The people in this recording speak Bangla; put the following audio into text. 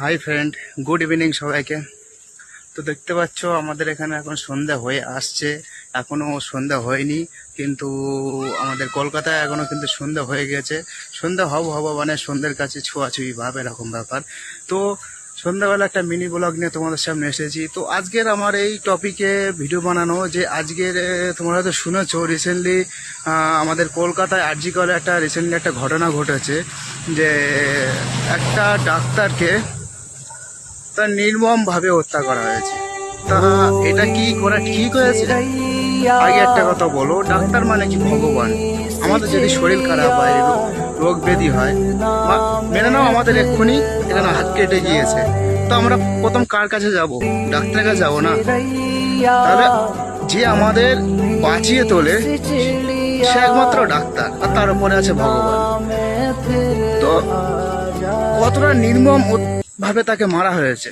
হাই ফ্রেন্ড, গুড ইভিনিং সবাইকে। তো দেখতে পাচ্ছ আমাদের এখানে এখন সন্ধ্যা হয়ে আসছে, এখনো সন্ধ্যা হয়নি, কিন্তু আমাদের কলকাতায় এখনো কিন্তু সন্ধ্যা হয়ে গেছে। সন্ধ্যা হব মানে সন্ধ্যের কাছে ছোঁয়াছুঁই ভাব, এরকম ব্যাপার। তো সন্ধ্যাবেলা একটা মিনি ব্লগ নিয়ে তোমাদের সামনে এসেছি। তো আজকের আমার এই টপিকে ভিডিও বানানো যে আজকের তোমরা হয়তো শুনেছো রিসেন্টলি আমাদের কলকাতায় আরজি কলে রিসেন্টলি একটা ঘটনা ঘটেছে, যে একটা ডাক্তারকে তার নির্মমভাবে হত্যা করা হয়েছে। তা এটা কি করা ঠিক হয়েছে? আগে একটা কথা বলো, ডাক্তার মানে কি ভগবান? আমাদের যদি শরীর খারাপ হয়, রোগ ব্যাধি হয়, মেনে নাও আমাদের এক্ষুনি এখানে হাত কেটে গিয়েছে, তো আমরা প্রথম কার কাছে যাব? ডাক্তারের কাছে যাবো না? তাহলে যে আমাদের বাঁচিয়ে তোলে সে একমাত্র ডাক্তার, আর তার উপরে আছে ভগবান। তো কতটা নির্মম ভাবে তাকে মারা হয়েছে।